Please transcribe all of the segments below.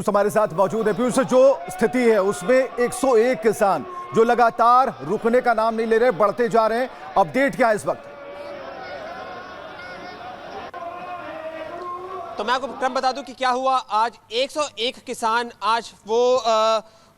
पीयूष हमारे साथ मौजूद है। पीयूष, जो स्थिति है उसमें 101 किसान जो लगातार रुकने का नाम नहीं ले रहे, बढ़ते जा रहे हैं, अपडेट क्या है इस वक्त? तो मैं आपको क्रम बता दूं कि क्या हुआ। आज 101 किसान आज वो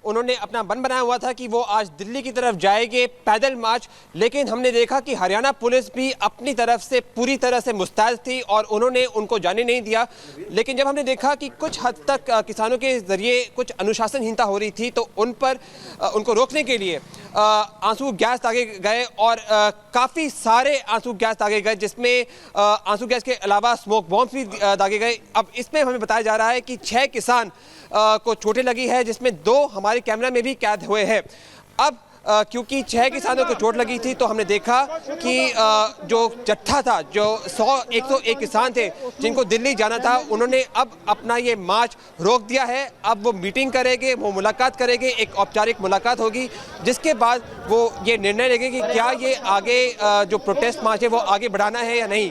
उन्होंने अपना मन बनाया हुआ था कि वो आज दिल्ली की तरफ जाएंगे पैदल मार्च, लेकिन हमने देखा कि हरियाणा पुलिस भी अपनी तरफ से पूरी तरह से मुस्तैद थी और उन्होंने उनको जाने नहीं दिया। लेकिन जब हमने देखा कि कुछ हद तक किसानों के जरिए कुछ अनुशासनहीनता हो रही थी तो उनको रोकने के लिए आंसू गैस दागे गए और काफ़ी सारे आंसू गैस दागे गए, जिसमें आंसू गैस के अलावा स्मोक बॉम्ब भी दागे गए। अब इसमें हमें बताया जा रहा है कि 6 किसान को चोटें लगी है, जिसमें 2 हमारे कैमरा में भी कैद हुए हैं। अब क्योंकि 6 किसानों को चोट लगी थी तो हमने देखा कि जो जत्था था, जो 101 किसान थे जिनको दिल्ली जाना था, उन्होंने अब अपना ये मार्च रोक दिया है। अब वो मीटिंग करेंगे, वो मुलाकात करेंगे, एक औपचारिक मुलाकात होगी, जिसके बाद वो ये निर्णय लेंगे कि क्या ये आगे जो प्रोटेस्ट मार्च है वो आगे बढ़ाना है या नहीं।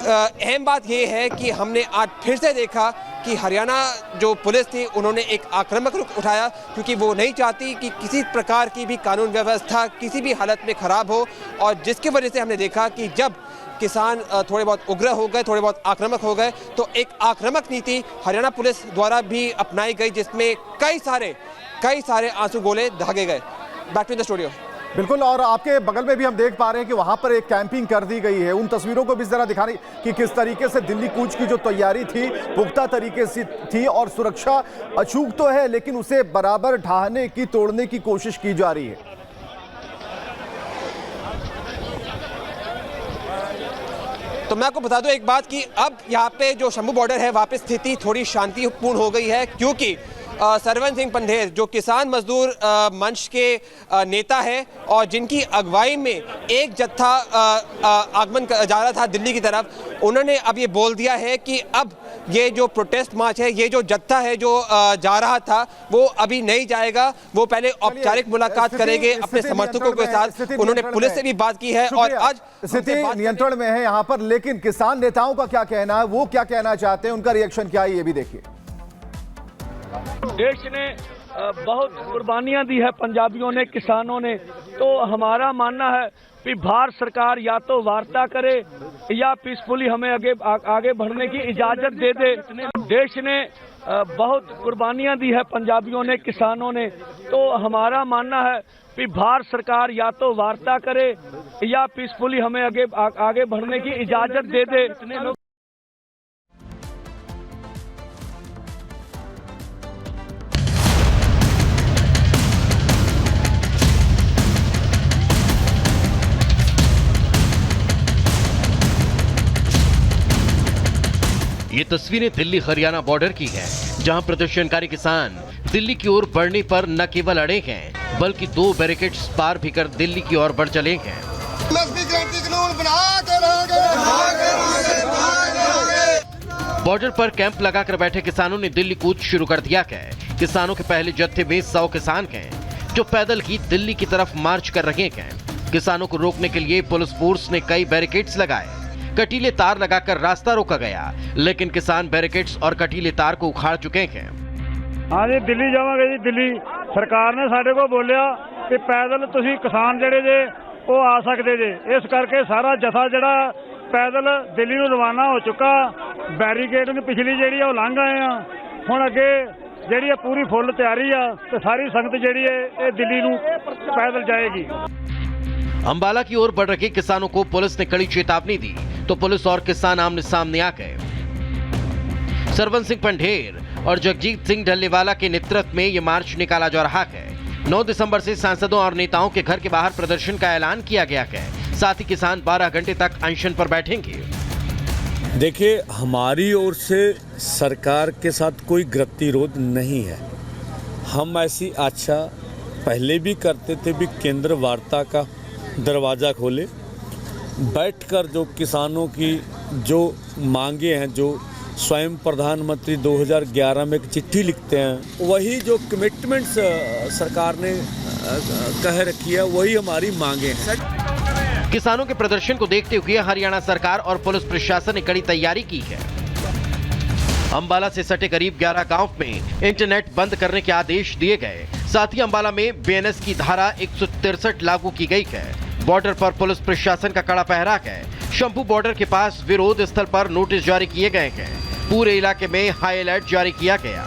अहम बात ये है कि हमने आज फिर से देखा कि हरियाणा जो पुलिस थी उन्होंने एक आक्रामक रुख उठाया, क्योंकि वो नहीं चाहती कि किसी प्रकार की भी कानून व्यवस्था किसी भी हालत में ख़राब हो। और जिसकी वजह से हमने देखा कि जब किसान थोड़े बहुत उग्र हो गए, थोड़े बहुत आक्रामक हो गए, तो एक आक्रामक नीति हरियाणा पुलिस द्वारा भी अपनाई गई, जिसमें कई सारे आंसू गोले दागे गए। Back to the studio. बिल्कुल, और आपके बगल में भी हम देख पा रहे हैं कि वहां पर एक कैंपिंग कर दी गई है। उन तस्वीरों को भी जरा दिखाने कि किस तरीके से दिल्ली कूच की जो तैयारी थी पुख्ता तरीके से थी, और सुरक्षा अचूक तो है लेकिन उसे बराबर ढाहने की, तोड़ने की कोशिश की जा रही है। तो मैं आपको बता दूं एक बात कि अब यहाँ पे जो शंभू बॉर्डर है वहाँ पे स्थिति थोड़ी शांतिपूर्ण हो गई है, क्योंकि सरवन सिंह पंधेर जो किसान मजदूर मंच के नेता है और जिनकी अगुवाई में एक जत्था आगमन जा रहा था दिल्ली की तरफ, उन्होंने अब ये बोल दिया है कि अब ये जो प्रोटेस्ट मार्च है, ये जो जत्था है जो जा रहा था, वो अभी नहीं जाएगा। वो पहले औपचारिक मुलाकात करेंगे अपने समर्थकों के साथ। उन्होंने पुलिस से भी बात की है और आज स्थिति नियंत्रण में है यहाँ पर। लेकिन किसान नेताओं का क्या कहना है, वो क्या कहना चाहते हैं, उनका रिएक्शन क्या है, ये भी देखिए। देश ने बहुत कुर्बानियां दी है पंजाबियों ने, किसानों ने, तो हमारा मानना है कि भारत सरकार या तो वार्ता करे या पीसफुली हमें आगे बढ़ने की इजाजत दे दे। देश ने बहुत कुर्बानियां दी है पंजाबियों ने, किसानों ने, तो हमारा मानना है कि भारत सरकार या तो वार्ता करे या पीसफुली हमें आगे बढ़ने की इजाजत दे दे। ये तस्वीरें दिल्ली हरियाणा बॉर्डर की हैं, जहां प्रदर्शनकारी किसान दिल्ली की ओर बढ़ने पर न केवल अड़े हैं, बल्कि 2 बैरिकेड्स पार भी कर दिल्ली की ओर बढ़ चले हैं। बॉर्डर पर कैंप लगाकर बैठे किसानों ने दिल्ली कूच शुरू कर दिया है। किसानों के पहले जत्थे में 100 किसान हैं, जो पैदल ही दिल्ली की तरफ मार्च कर रहे हैं। किसानों को रोकने के लिए पुलिस फोर्स ने कई बैरिकेड्स लगाए, कटीले तार लगाकर रास्ता रोका गया, लेकिन किसान बैरिकेड्स और कटीले तार को उखाड़ चुके हैं। हाँ जी, दिल्ली जावांगे जी। दिल्ली सरकार ने साडे को बोलिया कि पैदल तुसी किसान जड़े जे वो आ सकते जे, इस करके सारा जथा जड़ा पैदल दिल्ली नूं रवाना हो चुका। बैरीकेड ने पिछली जेड़ी वो लंघ आए हैं, हुण अगे जेड़ी पूरी फुल तैयारी आ ते सारी संगत जेड़ी है ये दिल्ली नूं पैदल जाएगी। अंबाला की ओर बढ़ रहे किसानों को पुलिस ने कड़ी चेतावनी दी तो पुलिस और किसान आमने सामने आ गए। सरवन सिंह पंधेर और जगजीत सिंह ढल्लेवाला के नेतृत्व में ये मार्च निकाला जा रहा है। 9 दिसंबर से सांसदों और नेताओं के घर के बाहर प्रदर्शन का ऐलान किया गया है। साथ ही किसान 12 घंटे तक अनशन पर बैठेंगे। देखिए, हमारी ओर से सरकार के साथ कोई गतिरोध नहीं है। हम ऐसी आशा पहले भी करते थे भी केंद्र वार्ता का दरवाज़ा खोले, बैठकर जो किसानों की जो मांगे हैं, जो स्वयं प्रधानमंत्री 2011 में एक चिट्ठी लिखते हैं, वही जो कमिटमेंट्स सरकार ने कह रखी है, वही हमारी मांगे हैं। किसानों के प्रदर्शन को देखते हुए हरियाणा सरकार और पुलिस प्रशासन ने कड़ी तैयारी की है। अंबाला से सटे करीब 11 गांव में इंटरनेट बंद करने के आदेश दिए गए। साथ ही अंबाला में बीएनएस की धारा 163 लागू की गई है। बॉर्डर पर पुलिस प्रशासन का कड़ा पहरा है। शंभू बॉर्डर के पास विरोध स्थल पर नोटिस जारी किए गए हैं। पूरे इलाके में हाई अलर्ट जारी किया गया।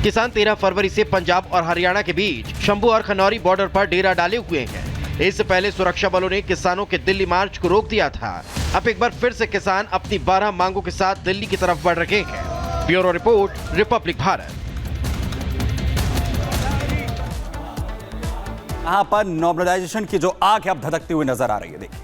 किसान 13 फरवरी से पंजाब और हरियाणा के बीच शंभू और खनौरी बॉर्डर पर डेरा डाले हुए हैं। इससे पहले सुरक्षा बलों ने किसानों के दिल्ली मार्च को रोक दिया था। अब एक बार फिर से किसान अपनी 12 मांगों के साथ दिल्ली की तरफ बढ़ रहे हैं। Bureau report, Republic Bharat. यहाँ पर नॉर्मलाइजेशन की जो आग है अब धधकती हुई नजर आ रही है। देखिए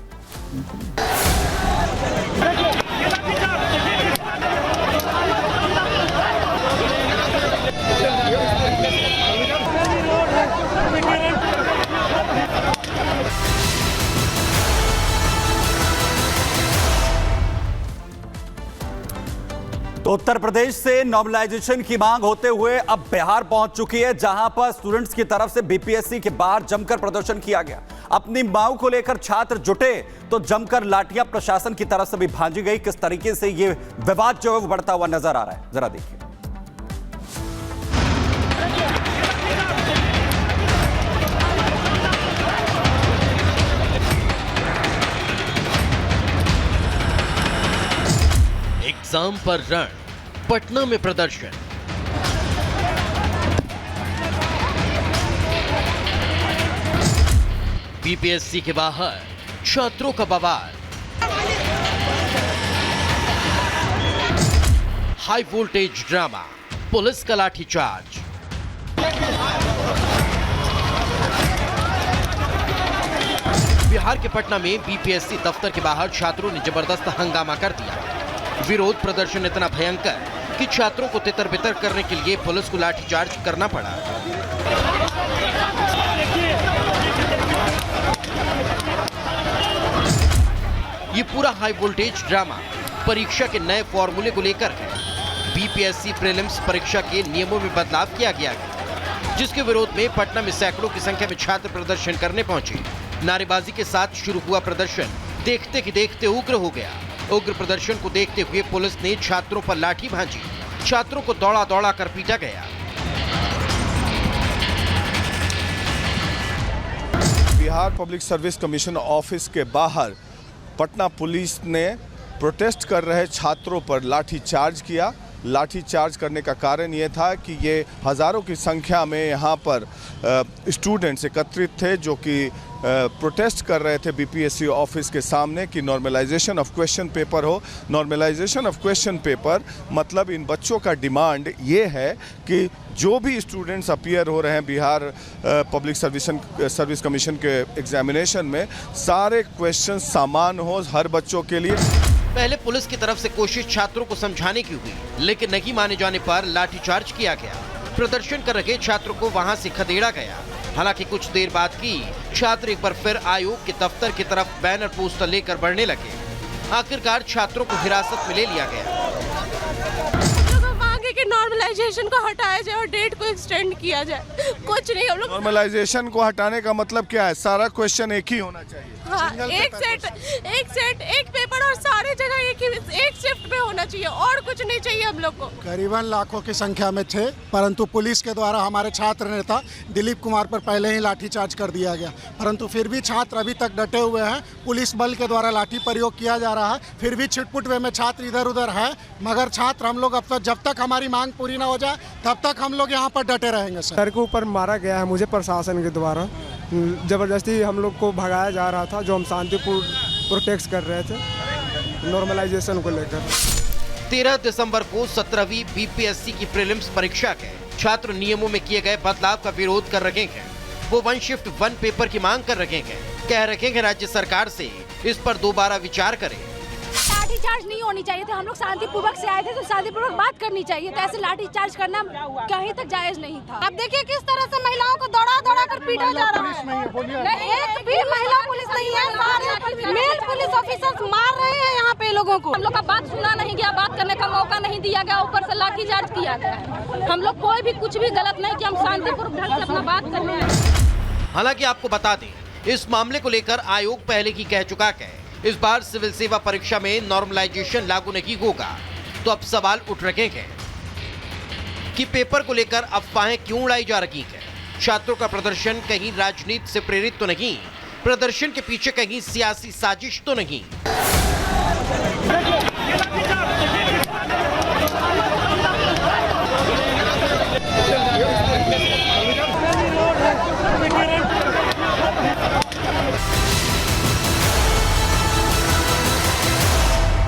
तो उत्तर प्रदेश से नॉर्मलाइजेशन की मांग होते हुए अब बिहार पहुंच चुकी है, जहां पर स्टूडेंट्स की तरफ से बीपीएससी के बाहर जमकर प्रदर्शन किया गया। अपनी मांग को लेकर छात्र जुटे तो जमकर लाठियां प्रशासन की तरफ से भी भांजी गई। किस तरीके से ये विवाद जो है वो बढ़ता हुआ नजर आ रहा है, जरा देखिए। एग्जाम पर रण, पटना में प्रदर्शन। बीपीएससी के बाहर छात्रों का बवाल। हाई वोल्टेज ड्रामा, पुलिस का लाठीचार्ज। बिहार के पटना में बीपीएससी दफ्तर के बाहर छात्रों ने जबरदस्त हंगामा कर दिया। विरोध प्रदर्शन इतना भयंकर कि छात्रों को तितर-बितर करने के लिए पुलिस को लाठीचार्ज करना पड़ा। ये पूरा हाई वोल्टेज ड्रामा परीक्षा के नए फॉर्मूले को लेकर है। बीपीएससी प्रीलिम्स परीक्षा के नियमों में बदलाव किया गया है, जिसके विरोध में पटना में सैकड़ों की संख्या में छात्र प्रदर्शन करने पहुंचे। नारेबाजी के साथ शुरू हुआ प्रदर्शन देखते ही देखते उग्र हो गया। उग्र प्रदर्शन को देखते हुए पुलिस ने छात्रों पर लाठी भांजी। छात्रों को दौड़ा दौड़ा कर पीटा गया। Bihar public service commission office के बाहर पटना पुलिस ने प्रोटेस्ट कर रहे छात्रों पर लाठी चार्ज किया। लाठी चार्ज करने का कारण ये था कि ये हज़ारों की संख्या में यहाँ पर स्टूडेंट्स एकत्रित थे, जो कि प्रोटेस्ट कर रहे थे बीपीएससी ऑफिस के सामने कि नॉर्मलाइजेशन ऑफ क्वेश्चन पेपर हो। नॉर्मलाइजेशन ऑफ क्वेश्चन पेपर मतलब इन बच्चों का डिमांड ये है कि जो भी स्टूडेंट्स अपीयर हो रहे हैं बिहार पब्लिक सर्विस कमीशन के एग्जामिनेशन में, सारे क्वेश्चन समान हो हर बच्चों के लिए। पहले पुलिस की तरफ से कोशिश छात्रों को समझाने की हुई, लेकिन नहीं माने जाने पर लाठीचार्ज किया गया। प्रदर्शन कर रहे छात्रों को वहां से खदेड़ा गया। हालांकि कुछ देर बाद की छात्र एक बार फिर आयोग के दफ्तर की तरफ बैनर पोस्टर लेकर बढ़ने लगे। आखिरकार छात्रों को हिरासत में ले लिया गया। कि नॉर्मलाइजेशन को हटाया जाए और डेट को एक्सटेंड किया जाए। कुछ नहीं, हम लोग नॉर्मलाइजेशन को हटाने का मतलब क्या है? सारा क्वेश्चन एक ही होना चाहिए। हाँ, एक सेट एक पेपर और सारे जगह एक शिफ्ट पे होना चाहिए और कुछ नहीं चाहिए हम लोग को। करीबन लाखों की संख्या में थे, परंतु पुलिस के द्वारा हमारे छात्र नेता दिलीप कुमार पर पहले ही लाठीचार्ज कर दिया गया। परंतु फिर भी छात्र अभी तक डटे हुए हैं। पुलिस बल के द्वारा लाठी प्रयोग किया जा रहा है, फिर भी छिटपुट वे में छात्र इधर उधर है। मगर छात्र हम लोग अब तक, जब तक हमारी मांग पूरी ना हो जाए तब तक हम लोग यहाँ पर डटे रहेंगे। सर के ऊपर मारा गया है मुझे प्रशासन के द्वारा। जबरदस्ती हम लोग को भगाया जा रहा था, जो हम शांतिपूर्ण प्रोटेस्ट कर रहे थे नॉर्मलाइजेशन को लेकर। 13 दिसंबर को 17वीं बीपीएससी की प्रीलिम्स परीक्षा के छात्र नियमों में किए गए बदलाव का विरोध कर रहे हैं। वो 1 शिफ्ट 1 पेपर की मांग कर रहे हैं। कह रहे हैं राज्य सरकार से इस पर दोबारा विचार करें। लाठीचार्ज नहीं होनी चाहिए थे। हम लोग शांतिपूर्वक से आए थे तो शांतिपूर्वक बात करनी चाहिए। तो ऐसे लाठीचार्ज करना कहीं तक जायज नहीं था। अब देखिए किस तरह से महिलाओं को दौड़ा दौड़ा कर पीटा जा रहा है। एक भी महिला पुलिस नहीं है, सारे मेल पुलिस ऑफिसर्स मार रहे हैं यहाँ पे लोगों को। हम लोग का बात सुना नहीं गया, बात करने का मौका नहीं दिया गया, ऊपर से लाठीचार्ज किया गया। हम लोग कोई भी कुछ भी गलत नहीं कि हम शांतिपूर्वक ढंग से अपना बात कर रहे हैं। हालांकि आपको बता दें, इस मामले को लेकर आयोग पहले ही कह चुका है इस बार सिविल सेवा परीक्षा में नॉर्मलाइजेशन लागू नहीं होगा। तो अब सवाल उठ रहे हैं कि पेपर को लेकर अफवाहें क्यों उड़ाई जा रही हैं। छात्रों का प्रदर्शन कहीं राजनीति से प्रेरित तो नहीं, प्रदर्शन के पीछे कहीं सियासी साजिश तो नहीं।